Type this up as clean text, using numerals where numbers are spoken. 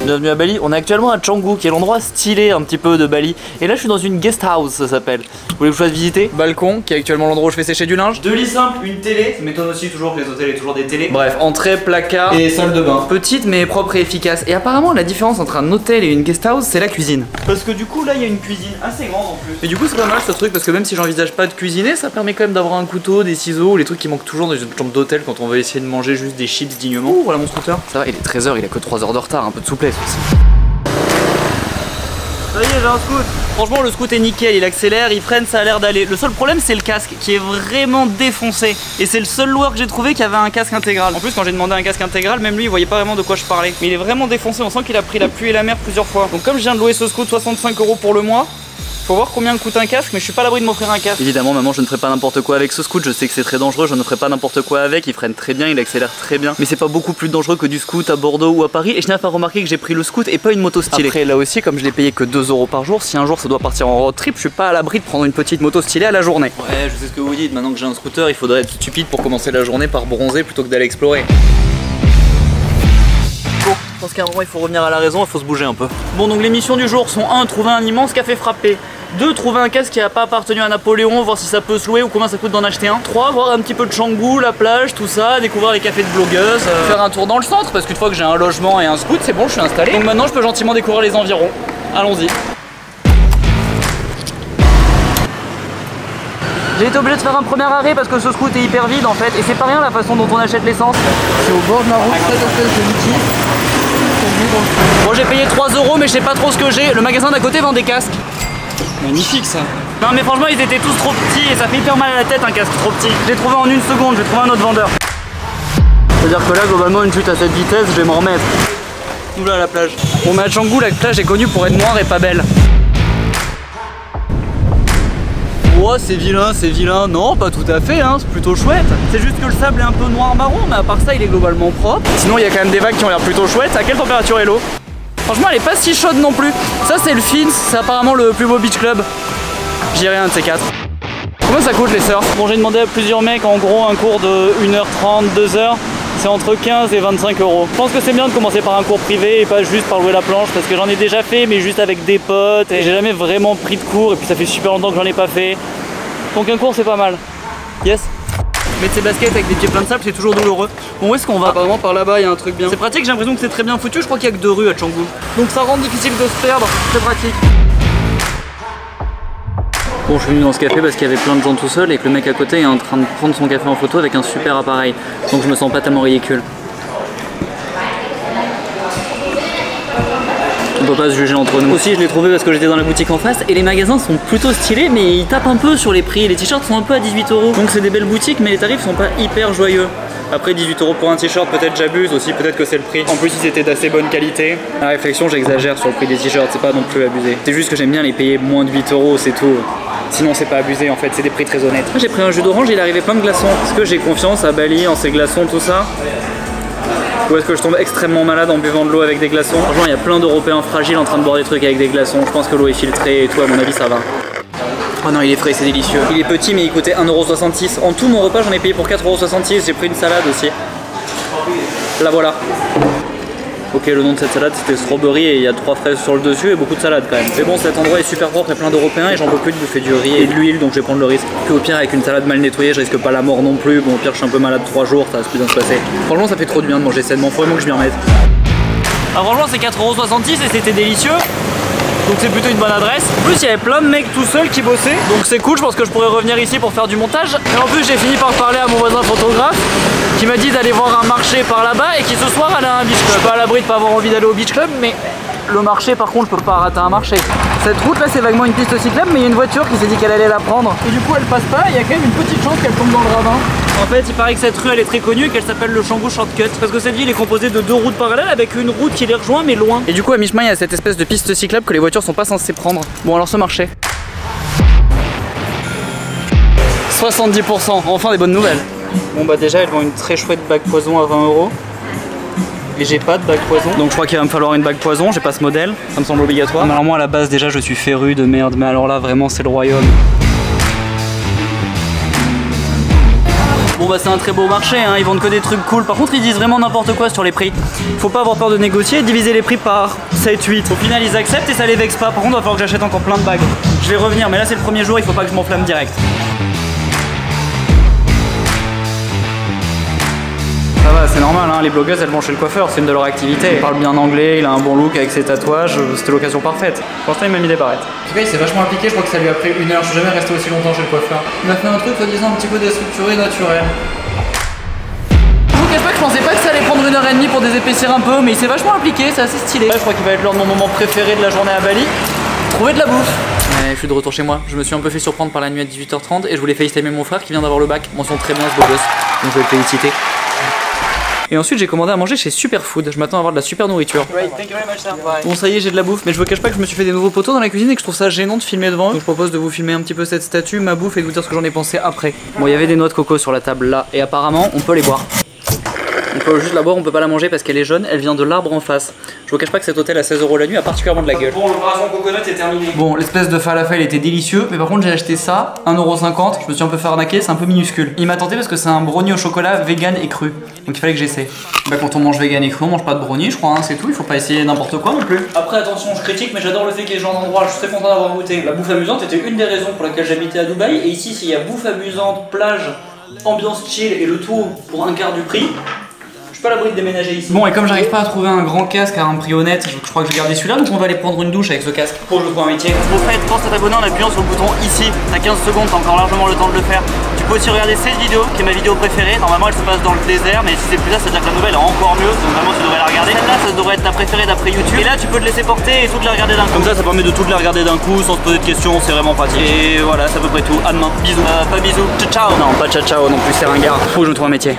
Bienvenue à Bali. On est actuellement à Canggu, qui est l'endroit stylé un petit peu de Bali. Et là je suis dans une guest house, ça s'appelle. Vous voulez que je fasse visiter? Balcon, qui est actuellement l'endroit où je fais sécher du linge. 2 lits simples, une télé. Ça m'étonne aussi toujours que les hôtels aient toujours des télés. Bref, entrée, placard Et salle de bain. petite mais propre et efficace. Et apparemment la différence entre un hôtel et une guest house, c'est la cuisine. Parce que du coup là il y a une cuisine assez grande en plus. Et du coup c'est pas mal ce truc parce que même si j'envisage pas de cuisiner, ça permet quand même d'avoir un couteau, des ciseaux, les trucs qui manquent toujours dans une chambre d'hôtel quand on veut essayer de manger juste des chips dignement. Oh voilà mon scooter. Ça va, il est 13h, il a que 3 heures de retard, un peu de souplesse aussi. Ça y est, j'ai un scoot. Franchement le scoot est nickel, il accélère, il freine, ça a l'air d'aller. Le seul problème c'est le casque qui est vraiment défoncé. Et c'est le seul loueur que j'ai trouvé qui avait un casque intégral. En plus quand j'ai demandé un casque intégral, même lui il voyait pas vraiment de quoi je parlais. Mais il est vraiment défoncé, on sent qu'il a pris la pluie et la mer plusieurs fois. Donc comme je viens de louer ce scoot 65 € pour le mois, faut voir combien coûte un casque, mais je suis pas à l'abri de m'offrir un casque. Évidemment maman, je ne ferai pas n'importe quoi avec ce scoot, je sais que c'est très dangereux, je ne ferai pas n'importe quoi avec, il freine très bien, il accélère très bien. Mais c'est pas beaucoup plus dangereux que du scoot à Bordeaux ou à Paris, et je tiens à faire remarquer que j'ai pris le scoot et pas une moto stylée. Après là aussi, comme je l'ai payé que 2 € par jour, si un jour ça doit partir en road trip, je suis pas à l'abri de prendre une petite moto stylée à la journée. Ouais, je sais ce que vous dites, maintenant que j'ai un scooter, il faudrait être stupide pour commencer la journée par bronzer plutôt que d'aller explorer. Je pense qu'à un moment il faut revenir à la raison, il faut se bouger un peu. Bon donc les missions du jour sont 1. Trouver un immense café frappé. 2. Trouver un casque qui n'a pas appartenu à Napoléon, voir si ça peut se louer ou combien ça coûte d'en acheter un. 3. Voir un petit peu de Canggu, la plage, tout ça, découvrir les cafés de blogueuses. Faire un tour dans le centre parce qu'une fois que j'ai un logement et un scoot, c'est bon, je suis installé. Donc maintenant je peux gentiment découvrir les environs. Allons-y. J'ai été obligé de faire un premier arrêt parce que ce scoot est hyper vide en fait. Et c'est pas rien la façon dont on achète l'essence. C'est au bord de la route, cette espèce de liquide. Bon j'ai payé 3 € mais je sais pas trop ce que j'ai. Le magasin d'à côté vend des casques. Magnifique ça. Non mais franchement ils étaient tous trop petits et ça fait hyper mal à la tête un casque trop petit. Je l'ai trouvé en 1 seconde, je vais trouver un autre vendeur. C'est-à-dire que là globalement une chute à cette vitesse je vais m'en remettre. Nous là à la plage. Bon mais à Canggu la plage est connue pour être noire et pas belle. Oh c'est vilain, non pas tout à fait hein, c'est plutôt chouette. C'est juste que le sable est un peu noir marron mais à part ça il est globalement propre. Sinon il y a quand même des vagues qui ont l'air plutôt chouettes. À quelle température est l'eau? Franchement elle est pas si chaude non plus. Ça c'est le Fins, c'est apparemment le plus beau beach club. J'irai un de ces 4. Combien ça coûte les surfs? Bon j'ai demandé à plusieurs mecs en gros un cours de 1h30, 2h. C'est entre 15 et 25 €. Je pense que c'est bien de commencer par un cours privé et pas juste par louer la planche parce que j'en ai déjà fait mais juste avec des potes et j'ai jamais vraiment pris de cours et puis ça fait super longtemps que j'en ai pas fait. Donc un cours c'est pas mal. Yes. Mettre ses baskets avec des pieds pleins de sable c'est toujours douloureux. Bon où est-ce qu'on va? Apparemment par là-bas il y a un truc bien. C'est pratique, j'ai l'impression que c'est très bien foutu, je crois qu'il y a que 2 rues à Canggu. Donc ça rend difficile de se perdre, c'est pratique. Bon, je suis venu dans ce café parce qu'il y avait plein de gens tout seuls et que le mec à côté est en train de prendre son café en photo avec un super appareil. Donc je me sens pas tellement ridicule. On peut pas se juger entre nous. Aussi je l'ai trouvé parce que j'étais dans la boutique en face et les magasins sont plutôt stylés mais ils tapent un peu sur les prix. Les t-shirts sont un peu à 18 €. Donc c'est des belles boutiques mais les tarifs sont pas hyper joyeux. Après 18 € pour un t-shirt, peut-être j'abuse aussi, peut-être que c'est le prix. En plus ils étaient d'assez bonne qualité. À la réflexion j'exagère sur le prix des t-shirts, c'est pas non plus abusé. C'est juste que j'aime bien les payer moins de 8 €, c'est tout. Sinon c'est pas abusé en fait, c'est des prix très honnêtes. J'ai pris un jus d'orange et il est arrivé plein de glaçons. Est-ce que j'ai confiance à Bali en ces glaçons tout ça? Ou est-ce que je tombe extrêmement malade en buvant de l'eau avec des glaçons? Franchement il y a plein d'Européens fragiles en train de boire des trucs avec des glaçons. Je pense que l'eau est filtrée et tout, à mon avis ça va. Oh non il est frais, c'est délicieux. Il est petit mais il coûtait 1,66 €. En tout mon repas j'en ai payé pour 4,66 €. J'ai pris une salade aussi. La voilà. Ok, le nom de cette salade c'était strawberry et il y a 3 fraises sur le dessus et beaucoup de salade quand même. Mais bon, cet endroit est super propre et plein d'Européens et j'en peux plus de bouffer du riz et de l'huile donc je vais prendre le risque. Puis au pire avec une salade mal nettoyée je risque pas la mort non plus. Bon au pire je suis un peu malade 3 jours, ça va plus bien se passer. Franchement ça fait trop de bien de manger sainement, faut vraiment que je m'y remette. Alors franchement c'est 4,66 € et c'était délicieux. Donc c'est plutôt une bonne adresse. En plus il y avait plein de mecs tout seuls qui bossaient. Donc c'est cool, je pense que je pourrais revenir ici pour faire du montage. Et en plus j'ai fini par parler à mon voisin photographe qui m'a dit d'aller voir un marché par là-bas et qui ce soir allait à un beach club. Je suis pas à l'abri de pas avoir envie d'aller au beach club mais le marché par contre je peux pas rater un marché. Cette route là c'est vaguement une piste cyclable mais il y a une voiture qui s'est dit qu'elle allait la prendre. Et du coup elle passe pas, il y a quand même une petite chance qu'elle tombe dans le ravin. En fait il paraît que cette rue elle est très connue et qu'elle s'appelle le Canggu Shortcut. Parce que cette ville est composée de 2 routes parallèles avec une route qui les rejoint mais loin. Et du coup à mi-chemin il y a cette espèce de piste cyclable que les voitures sont pas censées prendre. Bon alors ce marché 70%, enfin des bonnes nouvelles. Bon bah déjà elle vend une très chouette bague poison à 20 €. Et j'ai pas de bague poison. Donc je crois qu'il va me falloir une bague poison, j'ai pas ce modèle, ça me semble obligatoire. Mais alors moi à la base déjà je suis féru de merde, mais alors là vraiment c'est le royaume. Bon bah c'est un très beau marché, hein. Ils vendent que des trucs cool. Par contre ils disent vraiment n'importe quoi sur les prix. Faut pas avoir peur de négocier, diviser les prix par 7, 8. Au final ils acceptent et ça les vexe pas. Par contre il va falloir que j'achète encore plein de bagues. Je vais revenir mais là c'est le premier jour, il faut pas que je m'enflamme direct. Ça va, c'est normal, hein, les blogueuses elles vont chez le coiffeur, c'est une de leur activité. Il parle bien anglais, il a un bon look avec ses tatouages, c'était l'occasion parfaite. Pour l'instant il m'a mis des barrettes. En tout cas il s'est vachement impliqué, je crois que ça lui a pris 1 heure, je suis jamais resté aussi longtemps chez le coiffeur. Il m'a fait un truc soi-disant un petit peu déstructuré, naturel. Je vous cache pas que je pensais pas que ça allait prendre 1h30 pour désépaissir un peu, mais il s'est vachement impliqué, c'est assez stylé. Là je crois qu'il va être l'un de mon moment préféré de la journée à Bali. Trouver de la bouffe. Ouais, je suis de retour chez moi, je me suis un peu fait surprendre par la nuit à 18h30 et je voulais FaceTimer mon frère qui vient d'avoir le bac. Mention très bien ce beau gosse, donc je vais le féliciter. Et ensuite j'ai commandé à manger chez Superfood, je m'attends à avoir de la super nourriture. Bon ça y est j'ai de la bouffe, mais je vous cache pas que je me suis fait des nouveaux poteaux dans la cuisine et que je trouve ça gênant de filmer devant eux. Donc je propose de vous filmer un petit peu cette statue, ma bouffe et de vous dire ce que j'en ai pensé après. Bon il y avait des noix de coco sur la table là et apparemment on peut les boire. On peut juste la boire, on peut pas la manger parce qu'elle est jaune, elle vient de l'arbre en face. Je vous cache pas que cet hôtel à 16 € la nuit a particulièrement de la gueule. Bon, l'opération coconut est terminée. Bon, l'espèce de falafel était délicieux, mais par contre j'ai acheté ça, 1,50 €. Je me suis un peu fait arnaquer, c'est un peu minuscule. Il m'a tenté parce que c'est un brownie au chocolat vegan et cru. Donc il fallait que j'essaie. Bah quand on mange vegan et cru, on mange pas de brownie, je crois, hein, c'est tout, il faut pas essayer n'importe quoi non plus. Après attention, je critique, mais j'adore le fait qu'il y ait ce genre d'endroit, je suis très content d'avoir goûté. La bouffe amusante était une des raisons pour laquelle j'habitais à Dubaï, et ici s'il y a bouffe amusante, plage, ambiance chill et le tout pour un quart du prix. Je suis pas à l'abri de déménager ici. Bon et comme j'arrive pas à trouver un grand casque à un prix honnête, je crois que je vais garder celui-là, donc on va aller prendre une douche avec ce casque pour que je trouve un métier. Au fait, pense à t'abonner en appuyant sur le bouton ici, t'as 15 secondes, t'as encore largement le temps de le faire. Tu peux aussi regarder cette vidéo qui est ma vidéo préférée, normalement elle se passe dans le désert, mais si c'est plus là, c'est à dire que la nouvelle est encore mieux, donc vraiment tu devrais la regarder. Celle-là ça devrait être ta préférée d'après YouTube, et là tu peux te laisser porter et toutes les regarder d'un coup. Comme ça permet de toutes les regarder d'un coup sans se poser de questions, c'est vraiment pratique. Et voilà, c'est à peu près tout, à demain, bisous. Pas bisous, ciao ciao. Non pas ciao ciao non plus, c'est ringard, faut que je me trouve un métier.